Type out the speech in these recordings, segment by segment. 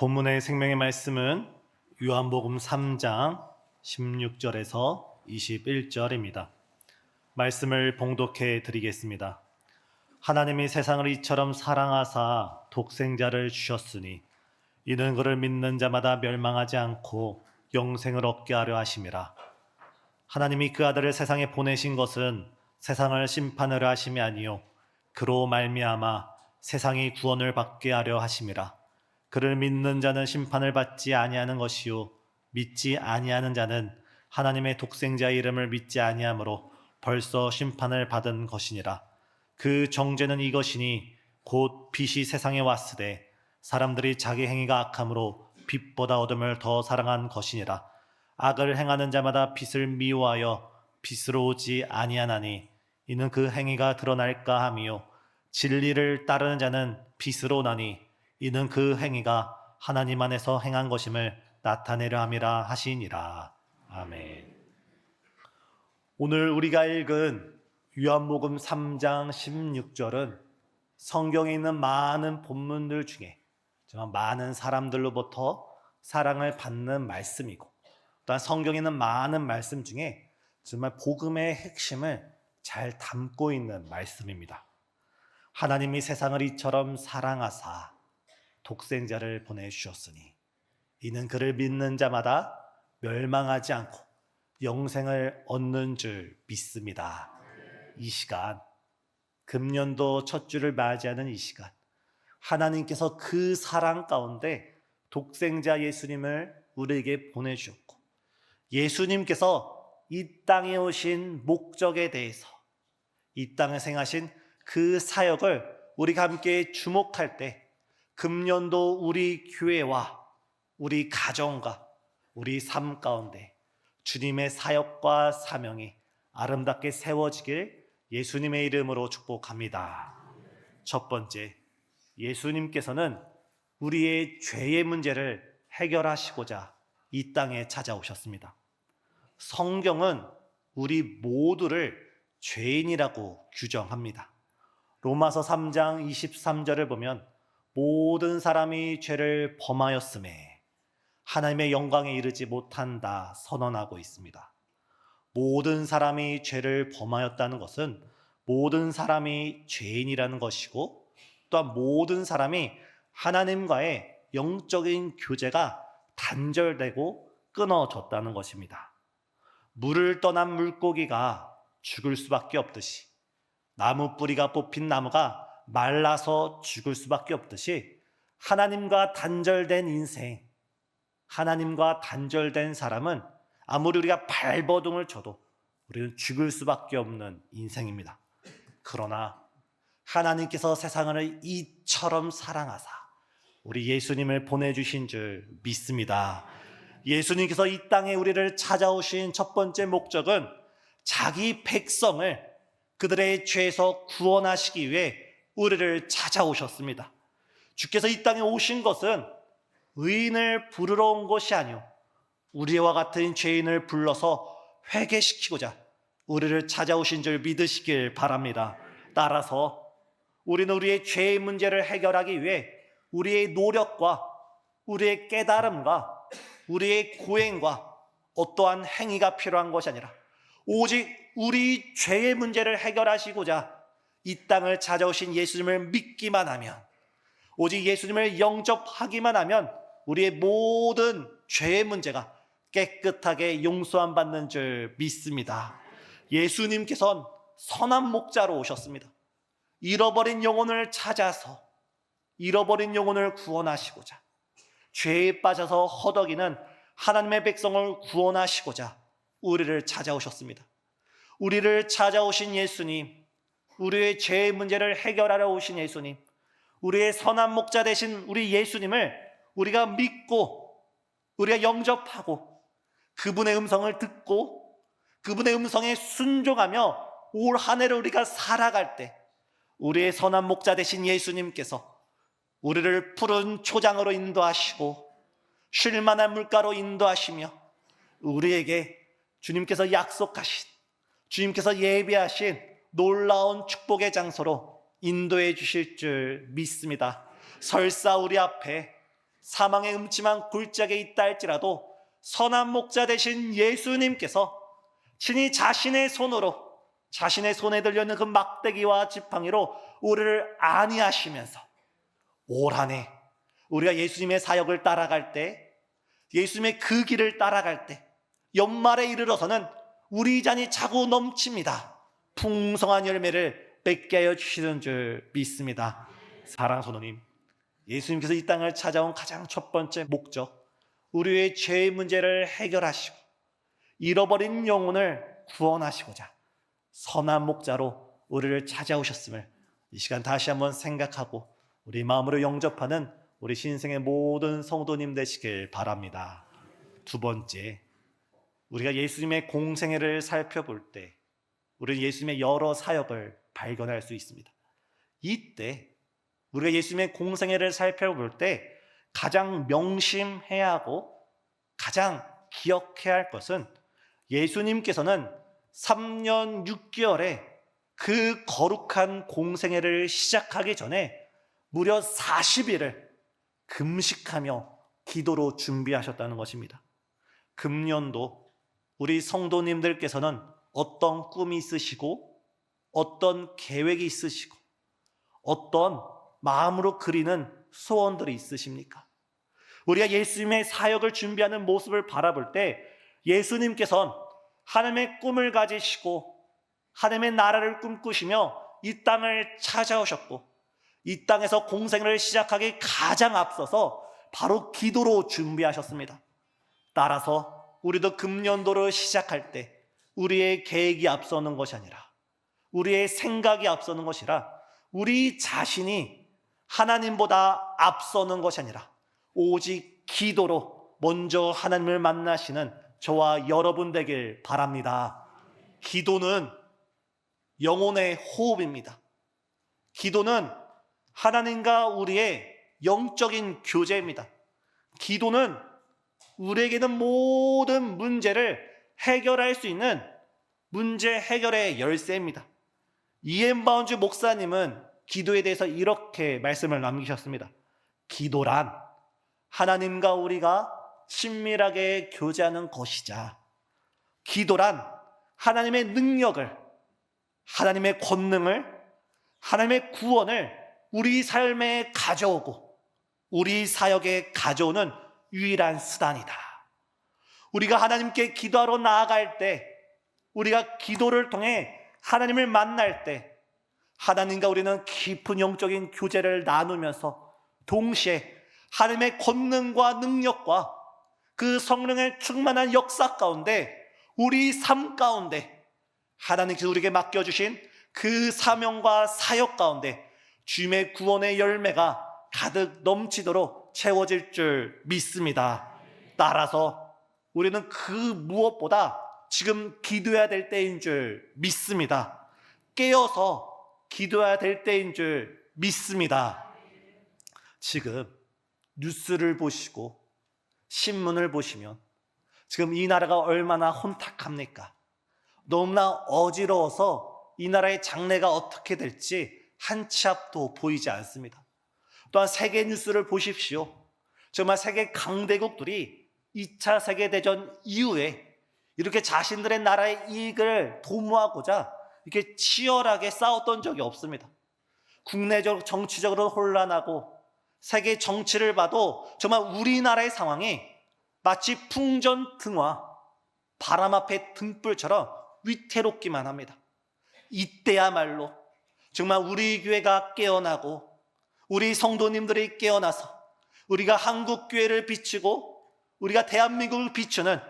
본문의 생명의 말씀은 요한복음 3장 16절에서 21절입니다. 말씀을 봉독해 드리겠습니다. 하나님이 세상을 이처럼 사랑하사 독생자를 주셨으니 이는 그를 믿는 자마다 멸망하지 않고 영생을 얻게 하려 하심이라. 하나님이 그 아들을 세상에 보내신 것은 세상을 심판하려 하심이 아니요 그로 말미암아 세상이 구원을 받게 하려 하심이라. 그를 믿는 자는 심판을 받지 아니하는 것이요 믿지 아니하는 자는 하나님의 독생자의 이름을 믿지 아니하므로 벌써 심판을 받은 것이니라. 그 정죄는 이것이니 곧 빛이 세상에 왔으되 사람들이 자기 행위가 악함으로 빛보다 어둠을 더 사랑한 것이니라. 악을 행하는 자마다 빛을 미워하여 빛으로 오지 아니하나니 이는 그 행위가 드러날까 함이요 진리를 따르는 자는 빛으로 오나니 이는 그 행위가 하나님 안에서 행한 것임을 나타내려 함이라 하시니라. 아멘. 오늘 우리가 읽은 요한복음 3장 16절은 성경에 있는 많은 본문들 중에 정말 많은 사람들로부터 사랑을 받는 말씀이고, 또한 성경에 있는 많은 말씀 중에 정말 복음의 핵심을 잘 담고 있는 말씀입니다. 하나님이 세상을 이처럼 사랑하사 독생자를 보내주셨으니 이는 그를 믿는 자마다 멸망하지 않고 영생을 얻는 줄 믿습니다. 이 시간, 금년도 첫 주를 맞이하는 이 시간, 하나님께서 그 사랑 가운데 독생자 예수님을 우리에게 보내주셨고, 예수님께서 이 땅에 오신 목적에 대해서, 이 땅에 행하신 그 사역을 우리가 함께 주목할 때 금년도 우리 교회와 우리 가정과 우리 삶 가운데 주님의 사역과 사명이 아름답게 세워지길 예수님의 이름으로 축복합니다. 첫 번째, 예수님께서는 우리의 죄의 문제를 해결하시고자 이 땅에 찾아오셨습니다. 성경은 우리 모두를 죄인이라고 규정합니다. 로마서 3장 23절을 보면 모든 사람이 죄를 범하였음에 하나님의 영광에 이르지 못한다 선언하고 있습니다. 모든 사람이 죄를 범하였다는 것은 모든 사람이 죄인이라는 것이고, 또한 모든 사람이 하나님과의 영적인 교제가 단절되고 끊어졌다는 것입니다. 물을 떠난 물고기가 죽을 수밖에 없듯이, 나무 뿌리가 뽑힌 나무가 말라서 죽을 수밖에 없듯이, 하나님과 단절된 인생, 하나님과 단절된 사람은 아무리 우리가 발버둥을 쳐도 우리는 죽을 수밖에 없는 인생입니다. 그러나 하나님께서 세상을 이처럼 사랑하사 우리 예수님을 보내주신 줄 믿습니다. 예수님께서 이 땅에 우리를 찾아오신 첫 번째 목적은 자기 백성을 그들의 죄에서 구원하시기 위해 우리를 찾아오셨습니다. 주께서 이 땅에 오신 것은 의인을 부르러 온 것이 아니오 우리와 같은 죄인을 불러서 회개시키고자 우리를 찾아오신 줄 믿으시길 바랍니다. 따라서 우리는 우리의 죄의 문제를 해결하기 위해 우리의 노력과 우리의 깨달음과 우리의 고행과 어떠한 행위가 필요한 것이 아니라 오직 우리 죄의 문제를 해결하시고자 이 땅을 찾아오신 예수님을 믿기만 하면, 오직 예수님을 영접하기만 하면 우리의 모든 죄의 문제가 깨끗하게 용서함 받는 줄 믿습니다. 예수님께서는 선한 목자로 오셨습니다. 잃어버린 영혼을 찾아서 잃어버린 영혼을 구원하시고자, 죄에 빠져서 허덕이는 하나님의 백성을 구원하시고자 우리를 찾아오셨습니다. 우리를 찾아오신 예수님, 우리의 죄의 문제를 해결하러 오신 예수님, 우리의 선한 목자 되신 우리 예수님을 우리가 믿고 우리가 영접하고 그분의 음성을 듣고 그분의 음성에 순종하며 올 한 해를 우리가 살아갈 때 우리의 선한 목자 되신 예수님께서 우리를 푸른 초장으로 인도하시고 쉴만한 물가로 인도하시며 우리에게 주님께서 약속하신, 주님께서 예비하신 놀라운 축복의 장소로 인도해 주실 줄 믿습니다. 설사 우리 앞에 사망의 음침한 골짜기에 있다 할지라도 선한 목자 되신 예수님께서 친히 자신의 손에 들려있는 그 막대기와 지팡이로 우리를 안위하시면서 올 한 해 우리가 예수님의 사역을 따라갈 때, 예수님의 그 길을 따라갈 때 연말에 이르러서는 우리 잔이 차고 넘칩니다. 풍성한 열매를 맺게 하여 주시는 줄 믿습니다. 사랑하는 성도님, 예수님께서 이 땅을 찾아온 가장 첫 번째 목적, 우리의 죄의 문제를 해결하시고 잃어버린 영혼을 구원하시고자 선한 목자로 우리를 찾아오셨음을 이 시간 다시 한번 생각하고 우리 마음으로 영접하는 우리 신생의 모든 성도님 되시길 바랍니다. 두 번째, 우리가 예수님의 공생애를 살펴볼 때 우리는 예수님의 여러 사역을 발견할 수 있습니다. 이때 우리가 예수님의 공생애를 살펴볼 때 가장 명심해야 하고 가장 기억해야 할 것은 예수님께서는 3년 6개월에 그 거룩한 공생애를 시작하기 전에 무려 40일을 금식하며 기도로 준비하셨다는 것입니다. 금년도 우리 성도님들께서는 어떤 꿈이 있으시고 어떤 계획이 있으시고 어떤 마음으로 그리는 소원들이 있으십니까? 우리가 예수님의 사역을 준비하는 모습을 바라볼 때 예수님께서는 하나님의 꿈을 가지시고 하나님의 나라를 꿈꾸시며 이 땅을 찾아오셨고 이 땅에서 공생을 시작하기 가장 앞서서 바로 기도로 준비하셨습니다. 따라서 우리도 금년도를 시작할 때 우리의 계획이 앞서는 것이 아니라 우리의 생각이 앞서는 것이라 우리 자신이 하나님보다 앞서는 것이 아니라 오직 기도로 먼저 하나님을 만나시는 저와 여러분 되길 바랍니다. 기도는 영혼의 호흡입니다. 기도는 하나님과 우리의 영적인 교제입니다. 기도는 우리에게는 모든 문제를 해결할 수 있는 문제 해결의 열쇠입니다. 이엔 바운즈 목사님은 기도에 대해서 이렇게 말씀을 남기셨습니다. 기도란 하나님과 우리가 친밀하게 교제하는 것이자 기도란 하나님의 능력을, 하나님의 권능을, 하나님의 구원을 우리 삶에 가져오고 우리 사역에 가져오는 유일한 수단이다. 우리가 하나님께 기도하러 나아갈 때, 우리가 기도를 통해 하나님을 만날 때 하나님과 우리는 깊은 영적인 교제를 나누면서 동시에 하나님의 권능과 능력과 그 성령의 충만한 역사 가운데 우리 삶 가운데 하나님께서 우리에게 맡겨주신 그 사명과 사역 가운데 주님의 구원의 열매가 가득 넘치도록 채워질 줄 믿습니다. 따라서 우리는 그 무엇보다 지금 기도해야 될 때인 줄 믿습니다. 깨어서 기도해야 될 때인 줄 믿습니다. 지금 뉴스를 보시고 신문을 보시면 지금 이 나라가 얼마나 혼탁합니까? 너무나 어지러워서 이 나라의 장래가 어떻게 될지 한 치 앞도 보이지 않습니다. 또한 세계 뉴스를 보십시오. 정말 세계 강대국들이 2차 세계대전 이후에 이렇게 자신들의 나라의 이익을 도모하고자 이렇게 치열하게 싸웠던 적이 없습니다. 국내적 정치적으로 혼란하고 세계 정치를 봐도 정말 우리나라의 상황이 마치 풍전등화, 바람 앞에 등불처럼 위태롭기만 합니다. 이때야말로 정말 우리 교회가 깨어나고 우리 성도님들이 깨어나서 우리가 한국교회를 비추고 우리가 대한민국을 비추는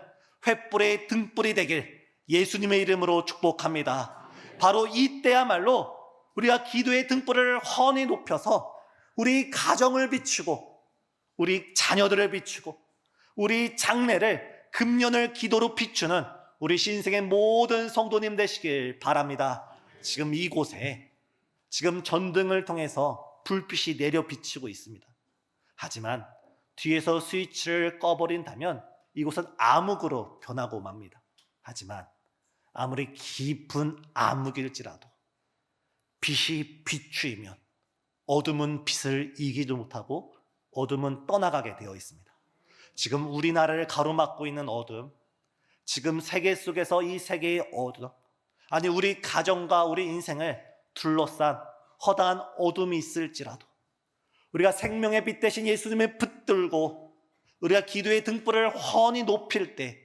횃불의 등불이 되길 예수님의 이름으로 축복합니다. 바로 이때야말로 우리가 기도의 등불을 훤히 높여서 우리 가정을 비추고 우리 자녀들을 비추고 우리 장래를 금년을 기도로 비추는 우리 신생의 모든 성도님 되시길 바랍니다. 지금 이곳에 지금 전등을 통해서 불빛이 내려 비치고 있습니다. 하지만 뒤에서 스위치를 꺼버린다면 이곳은 암흑으로 변하고 맙니다. 하지만 아무리 깊은 암흑일지라도 빛이 비추이면 어둠은 빛을 이기지 못하고 어둠은 떠나가게 되어 있습니다. 지금 우리나라를 가로막고 있는 어둠, 지금 세계 속에서 이 세계의 어둠, 아니 우리 가정과 우리 인생을 둘러싼 허다한 어둠이 있을지라도 우리가 생명의 빛 대신 예수님을 붙들고 우리가 기도의 등불을 훤히 높일 때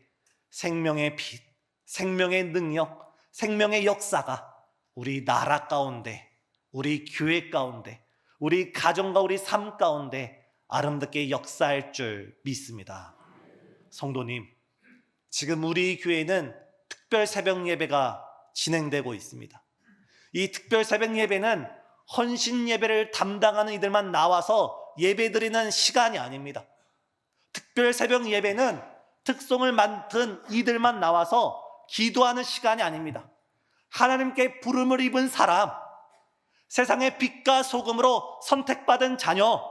생명의 빛, 생명의 능력, 생명의 역사가 우리 나라 가운데, 우리 교회 가운데, 우리 가정과 우리 삶 가운데 아름답게 역사할 줄 믿습니다. 성도님, 지금 우리 교회는 특별 새벽 예배가 진행되고 있습니다. 이 특별 새벽 예배는 헌신 예배를 담당하는 이들만 나와서 예배드리는 시간이 아닙니다. 특별 새벽 예배는 특성을 맡은 이들만 나와서 기도하는 시간이 아닙니다. 하나님께 부름을 입은 사람, 세상의 빛과 소금으로 선택받은 자녀,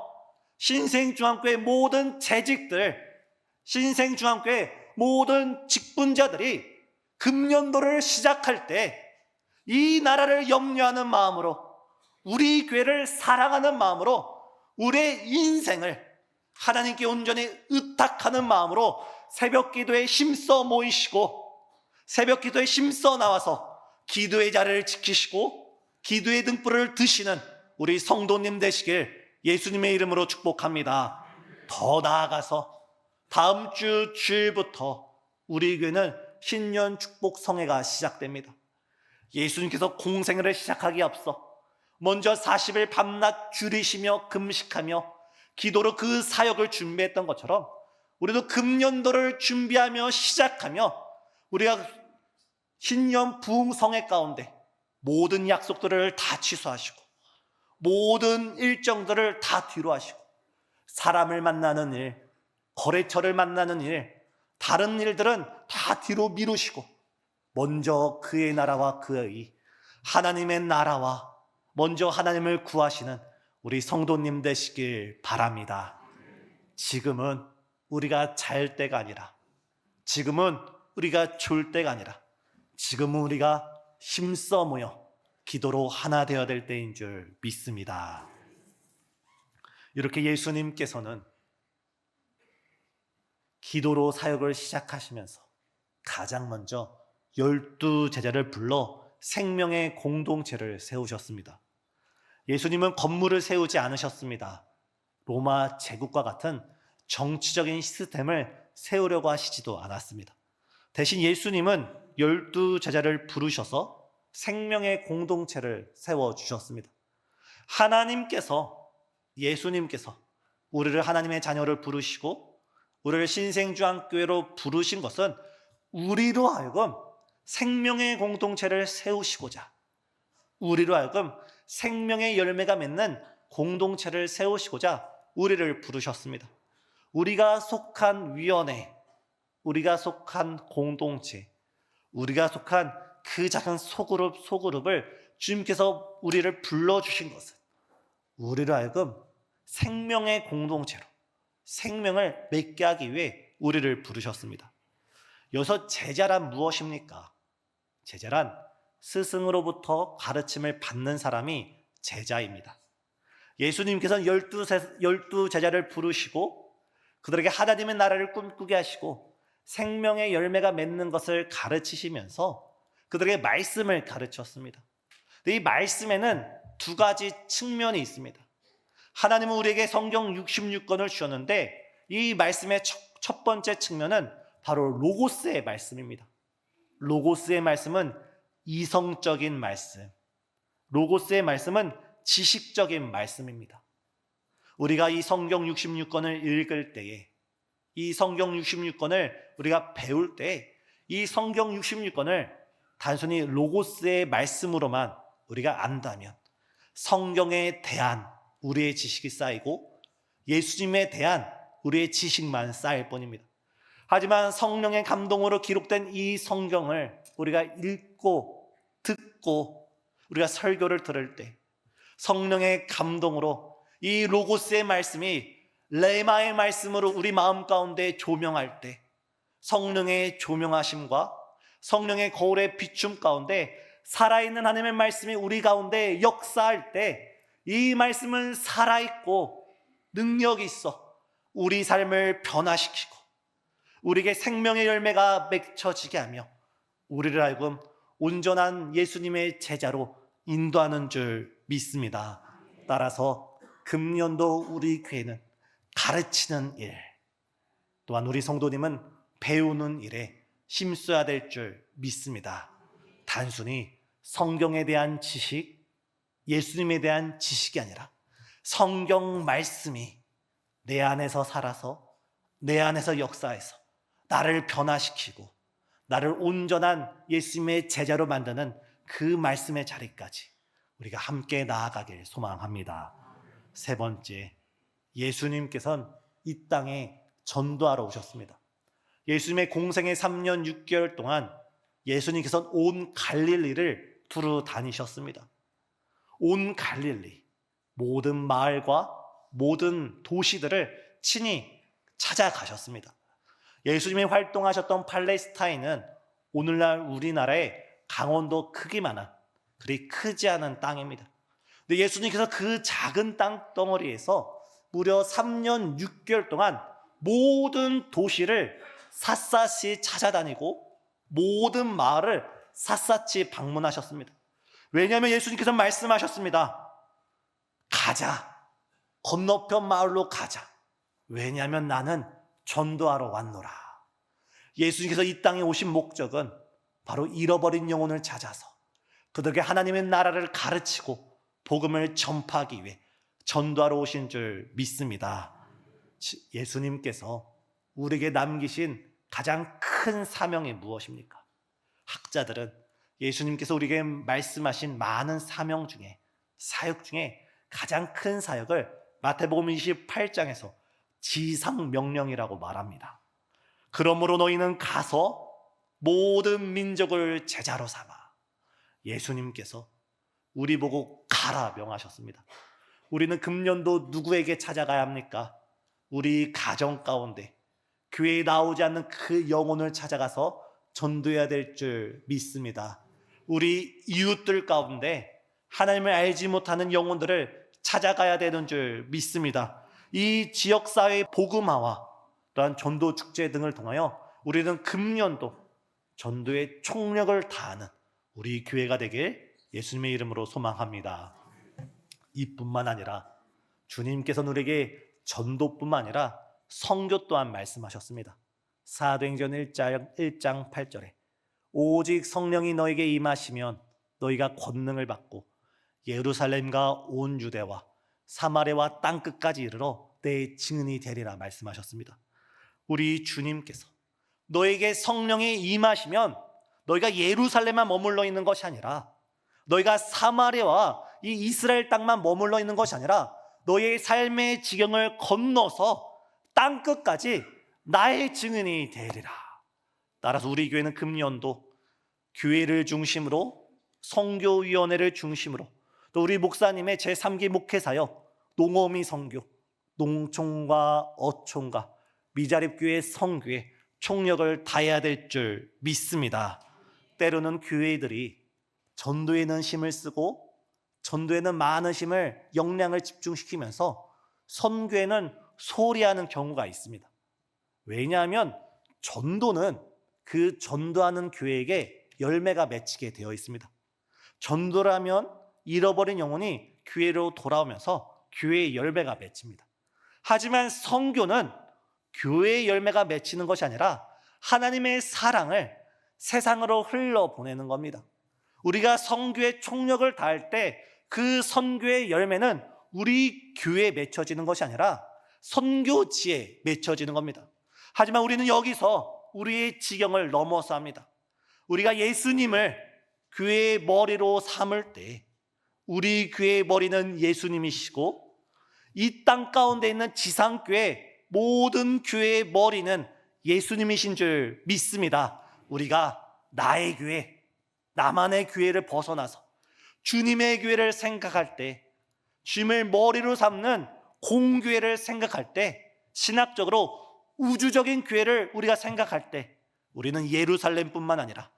신생중앙교회 모든 재직들, 신생중앙교회 모든 직분자들이 금년도를 시작할 때 이 나라를 염려하는 마음으로, 우리 교회를 사랑하는 마음으로, 우리의 인생을 하나님께 온전히 의탁하는 마음으로 새벽 기도에 힘써 모이시고 새벽 기도에 힘써 나와서 기도의 자리를 지키시고 기도의 등불을 드시는 우리 성도님 되시길 예수님의 이름으로 축복합니다. 더 나아가서 다음 주 주일부터 우리 교회는 신년 축복 성회가 시작됩니다. 예수님께서 공생애를 시작하기 앞서 먼저 40일 밤낮 줄이시며 금식하며 기도로 그 사역을 준비했던 것처럼 우리도 금년도를 준비하며 시작하며 우리가 신년 부흥성회 가운데 모든 약속들을 다 취소하시고 모든 일정들을 다 뒤로 하시고 사람을 만나는 일, 거래처를 만나는 일, 다른 일들은 다 뒤로 미루시고 먼저 그의 나라와 그의 하나님의 나라와 먼저 하나님을 구하시는 우리 성도님 되시길 바랍니다. 지금은 우리가 잘 때가 아니라, 지금은 우리가 졸 때가 아니라, 지금은 우리가 힘써 모여 기도로 하나 되어야 될 때인 줄 믿습니다. 이렇게 예수님께서는 기도로 사역을 시작하시면서 가장 먼저 12제자를 불러 생명의 공동체를 세우셨습니다. 예수님은 건물을 세우지 않으셨습니다. 로마 제국과 같은 정치적인 시스템을 세우려고 하시지도 않았습니다. 대신 예수님은 12제자를 부르셔서 생명의 공동체를 세워주셨습니다. 하나님께서, 예수님께서 우리를 하나님의 자녀를 부르시고 우리를 신생주안교회로 부르신 것은 우리로 하여금 생명의 공동체를 세우시고자, 우리로 하여금 생명의 열매가 맺는 공동체를 세우시고자 우리를 부르셨습니다. 우리가 속한 위원회, 우리가 속한 공동체, 우리가 속한 그 작은 소그룹을 주님께서 우리를 불러주신 것은 우리로 하여금 생명의 공동체로 생명을 맺게 하기 위해 우리를 부르셨습니다. 여기서 제자란 무엇입니까? 제자란 스승으로부터 가르침을 받는 사람이 제자입니다. 예수님께서는 12 제자를 부르시고 그들에게 하나님의 나라를 꿈꾸게 하시고 생명의 열매가 맺는 것을 가르치시면서 그들에게 말씀을 가르쳤습니다. 이 말씀에는 두 가지 측면이 있습니다. 하나님은 우리에게 성경 66권을 주셨는데 이 말씀의 첫 번째 측면은 바로 로고스의 말씀입니다. 로고스의 말씀은 이성적인 말씀, 로고스의 말씀은 지식적인 말씀입니다. 우리가 이 성경 66권을 읽을 때에, 이 성경 66권을 우리가 배울 때에 이 성경 66권을 단순히 로고스의 말씀으로만 우리가 안다면 성경에 대한 우리의 지식이 쌓이고 예수님에 대한 우리의 지식만 쌓일 뿐입니다. 하지만 성령의 감동으로 기록된 이 성경을 우리가 읽고 듣고 우리가 설교를 들을 때 성령의 감동으로 이 로고스의 말씀이 레마의 말씀으로 우리 마음 가운데 조명할 때 성령의 조명하심과 성령의 거울의 비춤 가운데 살아있는 하나님의 말씀이 우리 가운데 역사할 때 이 말씀은 살아있고 능력이 있어 우리 삶을 변화시키고 우리에게 생명의 열매가 맺혀지게 하며 우리를 하여금 온전한 예수님의 제자로 인도하는 줄 믿습니다. 따라서 금년도 우리 교회는 가르치는 일, 또한 우리 성도님은 배우는 일에 힘써야 될 줄 믿습니다. 단순히 성경에 대한 지식, 예수님에 대한 지식이 아니라 성경 말씀이 내 안에서 살아서 내 안에서 역사해서 나를 변화시키고 나를 온전한 예수님의 제자로 만드는 그 말씀의 자리까지 우리가 함께 나아가길 소망합니다. 세 번째, 예수님께서는 이 땅에 전도하러 오셨습니다. 예수님의 공생의 3년 6개월 동안 예수님께서는 온 갈릴리를 두루 다니셨습니다. 온 갈릴리, 모든 마을과 모든 도시들을 친히 찾아가셨습니다. 예수님이 활동하셨던 팔레스타인은 오늘날 우리나라의 강원도 크기만한, 그리 크지 않은 땅입니다. 근데 예수님께서 그 작은 땅덩어리에서 무려 3년 6개월 동안 모든 도시를 샅샅이 찾아다니고 모든 마을을 샅샅이 방문하셨습니다. 왜냐하면 예수님께서 말씀하셨습니다. 가자. 건너편 마을로 가자. 왜냐하면 나는 전도하러 왔노라. 예수님께서 이 땅에 오신 목적은 바로 잃어버린 영혼을 찾아서 그들에게 하나님의 나라를 가르치고 복음을 전파하기 위해 전도하러 오신 줄 믿습니다. 예수님께서 우리에게 남기신 가장 큰 사명이 무엇입니까? 학자들은 예수님께서 우리에게 말씀하신 많은 사명 중에, 사역 중에 가장 큰 사역을 마태복음 28장에서 지상명령이라고 말합니다. 그러므로 너희는 가서 모든 민족을 제자로 삼아. 예수님께서 우리 보고 가라 명하셨습니다. 우리는 금년도 누구에게 찾아가야 합니까? 우리 가정 가운데 교회에 나오지 않는 그 영혼을 찾아가서 전도해야 될 줄 믿습니다. 우리 이웃들 가운데 하나님을 알지 못하는 영혼들을 찾아가야 되는 줄 믿습니다. 이 지역사회의 복음화와 또한 전도 축제 등을 통하여 우리는 금년도 전도의 총력을 다하는 우리 교회가 되길 예수님의 이름으로 소망합니다. 이뿐만 아니라 주님께서는 우리에게 전도뿐만 아니라 선교 또한 말씀하셨습니다. 사도행전 1장 8절에 오직 성령이 너에게 임하시면 너희가 권능을 받고 예루살렘과 온 유대와 사마리아와 땅끝까지 이르러 내 증인이 되리라 말씀하셨습니다. 우리 주님께서 너에게 성령이 임하시면 너희가 예루살렘만 머물러 있는 것이 아니라 너희가 사마리아와 이 이스라엘 땅만 머물러 있는 것이 아니라 너희의 삶의 지경을 건너서 땅끝까지 나의 증인이 되리라. 따라서 우리 교회는 금년도 교회를 중심으로 선교위원회를 중심으로 또 우리 목사님의 제3기 목회사역 농어미 선교, 농촌과 어촌과 미자립교회 선교에 총력을 다해야 될 줄 믿습니다. 때로는 교회들이 전도에는 힘을 쓰고 전도에는 많은 힘을 역량을 집중시키면서 선교에는 소홀히 하는 경우가 있습니다. 왜냐하면 전도는 그 전도하는 교회에게 열매가 맺히게 되어 있습니다. 전도라면 잃어버린 영혼이 교회로 돌아오면서 교회의 열매가 맺힙니다. 하지만 선교는 교회의 열매가 맺히는 것이 아니라 하나님의 사랑을 세상으로 흘러보내는 겁니다. 우리가 선교의 총력을 다할 때 그 선교의 열매는 우리 교회에 맺혀지는 것이 아니라 선교지에 맺혀지는 겁니다. 하지만 우리는 여기서 우리의 지경을 넘어서 합니다. 우리가 예수님을 교회의 머리로 삼을 때 우리 교회의 머리는 예수님이시고 이 땅 가운데 있는 지상교회 모든 교회의 머리는 예수님이신 줄 믿습니다. 우리가 나의 교회, 나만의 교회를 벗어나서 주님의 교회를 생각할 때, 주님을 머리로 삼는 공교회를 생각할 때, 신학적으로 우주적인 교회를 우리가 생각할 때 우리는 예루살렘뿐만 아니라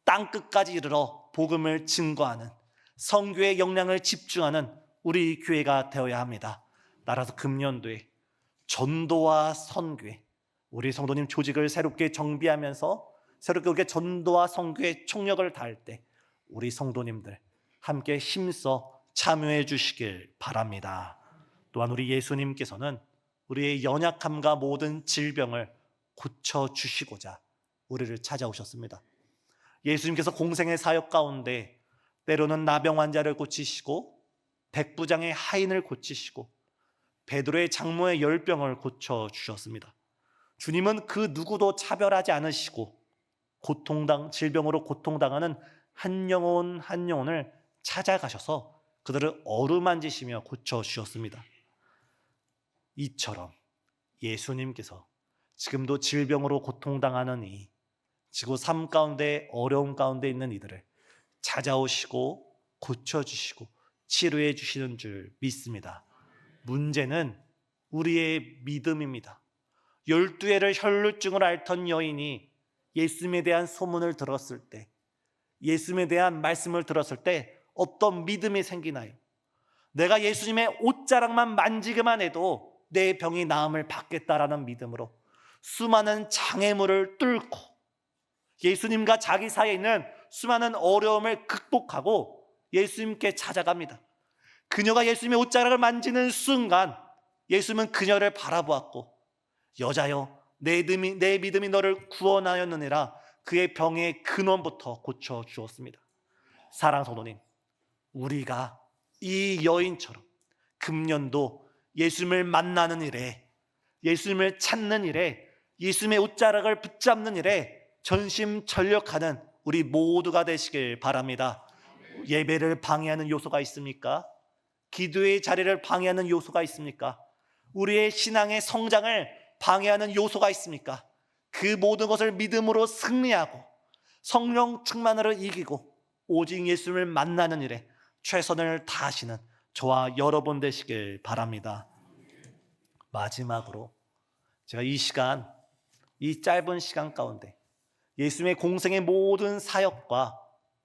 땅끝까지 이르러 복음을 증거하는 선교의 역량을 집중하는 우리 교회가 되어야 합니다. 따라서 금년도에 전도와 선교에 우리 성도님 조직을 새롭게 정비하면서 새롭게 우리가 전도와 선교에 총력을 다할 때 우리 성도님들 함께 힘써 참여해 주시길 바랍니다. 또한 우리 예수님께서는 우리의 연약함과 모든 질병을 고쳐주시고자 우리를 찾아오셨습니다. 예수님께서 공생의 사역 가운데 때로는 나병 환자를 고치시고 백부장의 하인을 고치시고 베드로의 장모의 열병을 고쳐주셨습니다. 주님은 그 누구도 차별하지 않으시고 질병으로 고통당하는 한 영혼 한 영혼을 찾아가셔서 그들을 어루만지시며 고쳐주셨습니다. 이처럼 예수님께서 지금도 질병으로 고통당하는 이 지구 삶 가운데 어려움 가운데 있는 이들을 찾아오시고 고쳐주시고 치료해 주시는 줄 믿습니다. 문제는 우리의 믿음입니다. 12해를 혈루증으로 앓던 여인이 예수님에 대한 소문을 들었을 때, 예수님에 대한 말씀을 들었을 때 어떤 믿음이 생기나요? 내가 예수님의 옷자락만 만지기만 해도 내 병이 나음을 받겠다라는 믿음으로 수많은 장애물을 뚫고 예수님과 자기 사이에 있는 수많은 어려움을 극복하고 예수님께 찾아갑니다. 그녀가 예수님의 옷자락을 만지는 순간 예수님은 그녀를 바라보았고 여자여 내 믿음이 너를 구원하였느니라 그의 병의 근원부터 고쳐주었습니다. 사랑하는 성도님, 우리가 이 여인처럼 금년도 예수님을 만나는 일에, 예수님을 찾는 일에, 예수님의 옷자락을 붙잡는 일에 전심전력하는 우리 모두가 되시길 바랍니다. 예배를 방해하는 요소가 있습니까? 기도의 자리를 방해하는 요소가 있습니까? 우리의 신앙의 성장을 방해하는 요소가 있습니까? 그 모든 것을 믿음으로 승리하고 성령 충만으로 이기고 오직 예수님을 만나는 일에 최선을 다하시는 저와 여러분 되시길 바랍니다. 마지막으로 제가 이 시간, 이 짧은 시간 가운데 예수님의 공생의 모든 사역과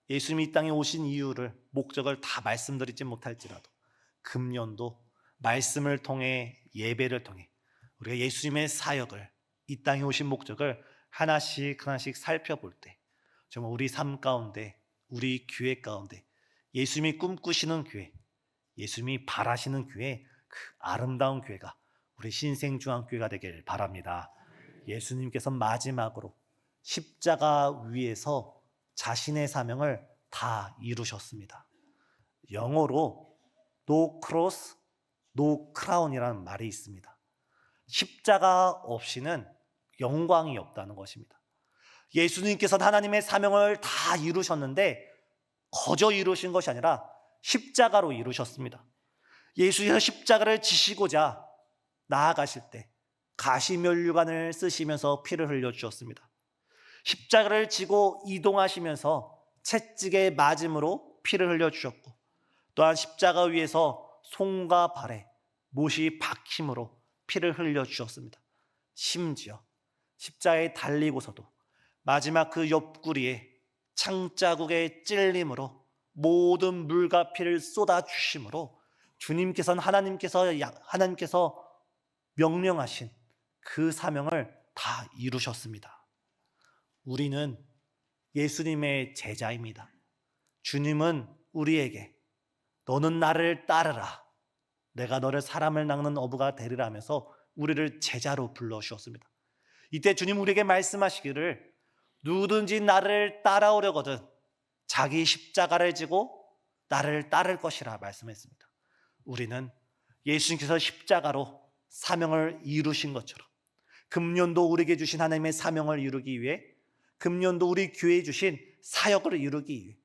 예수님이 이 땅에 오신 이유를, 목적을 다 말씀드리지 못할지라도 금년도 말씀을 통해, 예배를 통해 우리가 예수님의 사역을, 이 땅에 오신 목적을 하나씩 하나씩 살펴볼 때 정말 우리 삶 가운데, 우리 교회 가운데 예수님이 꿈꾸시는 교회, 예수님이 바라시는 교회, 그 아름다운 교회가 우리 신생중앙교회가 되길 바랍니다. 예수님께서 마지막으로 십자가 위에서 자신의 사명을 다 이루셨습니다. 영어로 No cross, no crown이라는 말이 있습니다. 십자가 없이는 영광이 없다는 것입니다. 예수님께서는 하나님의 사명을 다 이루셨는데 거저 이루신 것이 아니라 십자가로 이루셨습니다. 예수께서 십자가를 지시고자 나아가실 때 가시면류관을 쓰시면서 피를 흘려주셨습니다. 십자가를 지고 이동하시면서 채찍에 맞음으로 피를 흘려주셨고 또한 십자가 위에서 손과 발에 못이 박힘으로 피를 흘려주셨습니다. 심지어 십자가에 달리고서도 마지막 그 옆구리에 창자국의 찔림으로 모든 물과 피를 쏟아주심으로 주님께서는 하나님께서 명령하신 그 사명을 다 이루셨습니다. 우리는 예수님의 제자입니다. 주님은 우리에게 너는 나를 따르라, 내가 너를 사람을 낚는 어부가 되리라 하면서 우리를 제자로 불러주셨습니다. 이때 주님 우리에게 말씀하시기를 누구든지 나를 따라오려거든 자기 십자가를 지고 나를 따를 것이라 말씀했습니다. 우리는 예수님께서 십자가로 사명을 이루신 것처럼 금년도 우리에게 주신 하나님의 사명을 이루기 위해, 금년도 우리 교회에 주신 사역을 이루기 위해,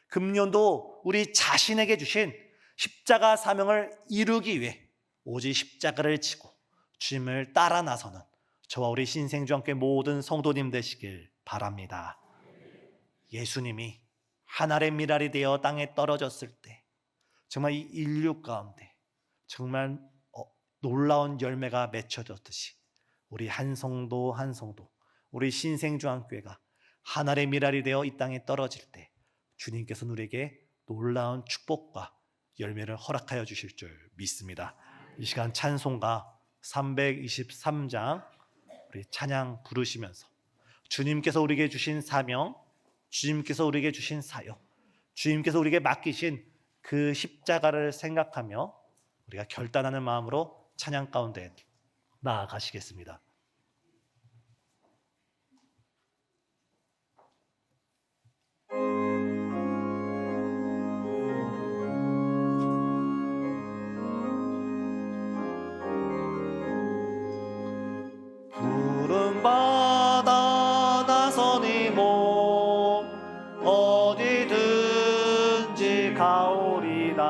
금년도 우리 자신에게 주신 십자가 사명을 이루기 위해 오직 십자가를 지고 주님을 따라 나서는 저와 우리 신생중앙교회 모든 성도님 되시길 바랍니다. 예수님이 하늘의 미랄이 되어 땅에 떨어졌을 때 정말 이 인류 가운데 정말 놀라운 열매가 맺혀졌듯이 우리 한 성도 한 성도, 우리 신생중앙교회가 하늘의 미랄이 되어 이 땅에 떨어질 때 주님께서는 우리에게 놀라운 축복과 열매를 허락하여 주실 줄 믿습니다. 이 시간 찬송가 323장 우리 찬양 부르시면서 주님께서 우리에게 주신 사명, 주님께서 우리에게 주신 사역, 주님께서 우리에게 맡기신 그 십자가를 생각하며 우리가 결단하는 마음으로 찬양 가운데 나아가시겠습니다. 푸른 바다 나서니 모 어디든지 가오리다.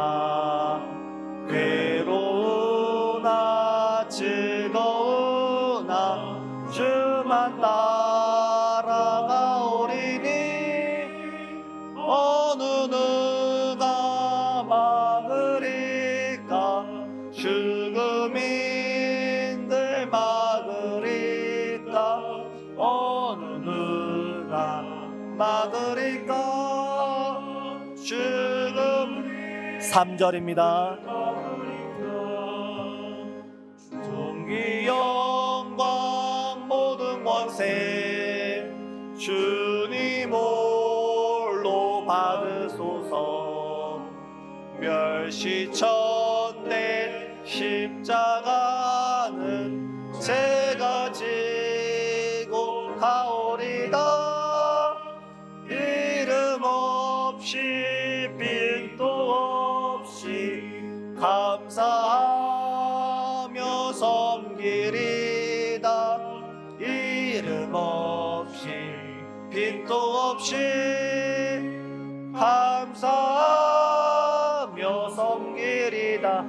괴로우나 즐거우나 주만 따라가오리니 어느 누가 막으리까. 죽음인들 막으리까. 어느 누가 막으리까. 죽음 3절입니다. 존귀 영광 모든 권세 주님 홀로 받으소서. 멸시천대 십자가는 제가 지고 가오리다. 이름 없이 빈도 없이 감사하며 섬기리다. 이름 없이 빈도 없이 감사하며 섬기리다.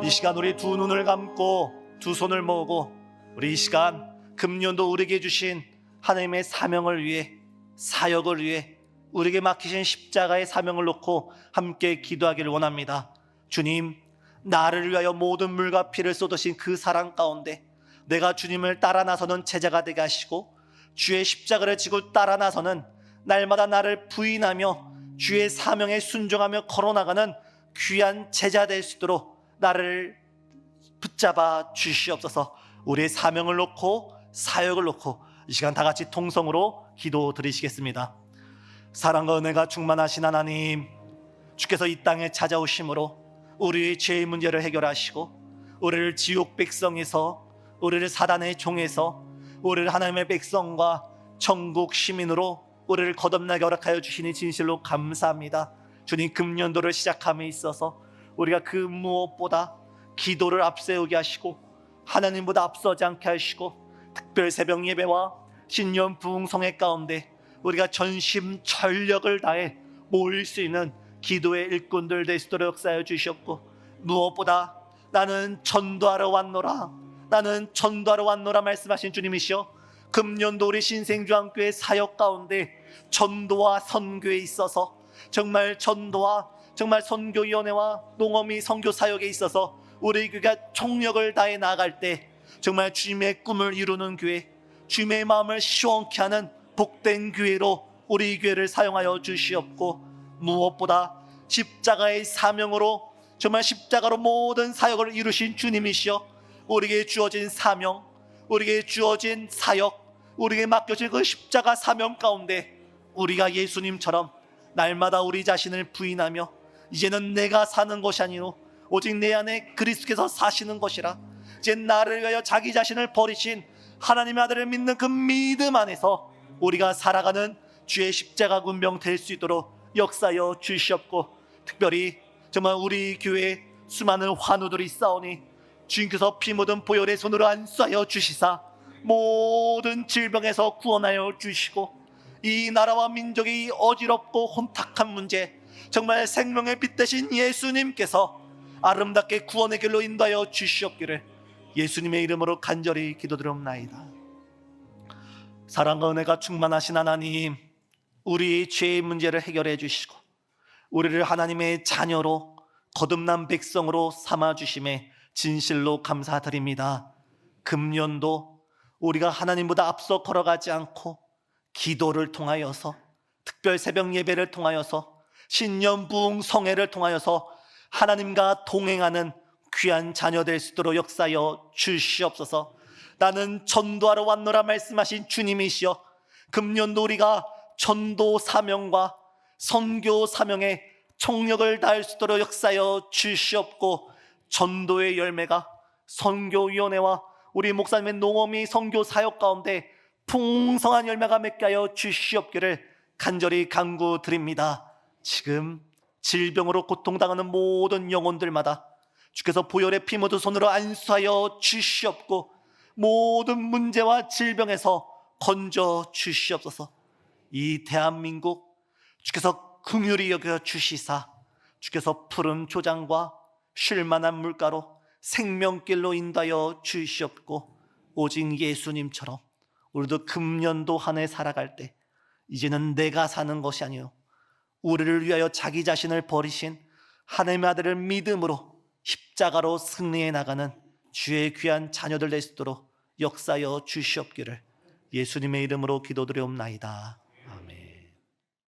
이 시간 우리 두 눈을 감고 두 손을 모으고 우리 이 시간 금년도 우리에게 주신 하나님의 사명을 위해, 사역을 위해 우리에게 맡기신 십자가의 사명을 놓고 함께 기도하기를 원합니다. 주님, 나를 위하여 모든 물과 피를 쏟으신 그 사랑 가운데 내가 주님을 따라 나서는 제자가 되게 하시고, 주의 십자가를 지고 따라 나서는 날마다 나를 부인하며 주의 사명에 순종하며 걸어나가는 귀한 제자 될 수 있도록 나를 붙잡아 주시옵소서. 우리의 사명을 놓고 사역을 놓고 이 시간 다 같이 통성으로 기도 드리시겠습니다. 사랑과 은혜가 충만하신 하나님, 주께서 이 땅에 찾아오심으로 우리의 죄의 문제를 해결하시고 우리를 지옥 백성에서, 우리를 사단의 종에서 우리를 하나님의 백성과 천국 시민으로 우리를 거듭나게 허락하여 주시니 진실로 감사합니다. 주님, 금년도를 시작함에 있어서 우리가 그 무엇보다 기도를 앞세우게 하시고 하나님보다 앞서지 않게 하시고, 특별 새벽 예배와 신년 부흥성회 가운데 우리가 전심전력을 다해 모일 수 있는 기도의 일꾼들 될 수 있도록 역사하여 주셨고, 무엇보다 나는 전도하러 왔노라, 나는 전도하러 왔노라 말씀하신 주님이시여, 금년도 우리 신생주한교회 사역 가운데 전도와 선교에 있어서 정말 전도와 정말 선교위원회와 농어미 선교 사역에 있어서 우리 교회가 총력을 다해 나아갈 때 정말 주님의 꿈을 이루는 교회, 주님의 마음을 시원케 하는 복된 교회로 우리 교회를 사용하여 주시옵고, 무엇보다 십자가의 사명으로 정말 십자가로 모든 사역을 이루신 주님이시여, 우리에게 주어진 사명, 우리에게 주어진 사역, 우리에게 맡겨진 그 십자가 사명 가운데 우리가 예수님처럼 날마다 우리 자신을 부인하며 이제는 내가 사는 것이 아니오 오직 내 안에 그리스도께서 사시는 것이라, 이제 나를 위하여 자기 자신을 버리신 하나님의 아들을 믿는 그 믿음 안에서 우리가 살아가는 주의 십자가 군병 될 수 있도록 역사하여 주시옵고, 특별히 정말 우리 교회에 수많은 환우들이 있사오니 주님께서 피 묻은 보혈의 손으로 안수하여 주시사 모든 질병에서 구원하여 주시고, 이 나라와 민족의 어지럽고 혼탁한 문제 정말 생명의 빛 되신 예수님께서 아름답게 구원의 길로 인도하여 주시옵기를 예수님의 이름으로 간절히 기도드리옵나이다. 사랑과 은혜가 충만하신 하나님, 우리의 죄의 문제를 해결해 주시고 우리를 하나님의 자녀로 거듭난 백성으로 삼아주심에 진실로 감사드립니다. 금년도 우리가 하나님보다 앞서 걸어가지 않고 기도를 통하여서, 특별 새벽 예배를 통하여서, 신년 부흥 성회를 통하여서 하나님과 동행하는 귀한 자녀 될 수 있도록 역사하여 주시옵소서. 나는 전도하러 왔노라 말씀하신 주님이시여, 금년도 우리가 전도 사명과 선교 사명에 총력을 다할 수 있도록 역사하여 주시옵고, 전도의 열매가 선교위원회와 우리 목사님의 농어미 선교 사역 가운데 풍성한 열매가 맺게 하여 주시옵기를 간절히 간구드립니다. 지금 질병으로 고통당하는 모든 영혼들마다 주께서 보혈의 피 묻은 손으로 안수하여 주시옵고, 모든 문제와 질병에서 건져 주시옵소서. 이 대한민국 주께서 긍휼히 여겨 주시사, 주께서 푸른 초장과 쉴만한 물가로 생명길로 인도하여 주시옵고, 오직 예수님처럼 우리도 금년도 한 해 살아갈 때 이제는 내가 사는 것이 아니요 우리를 위하여 자기 자신을 버리신 하나님의 아들을 믿음으로 십자가로 승리해 나가는 주의 귀한 자녀들 될 수 있도록 역사하여 주시옵기를 예수님의 이름으로 기도드리옵나이다.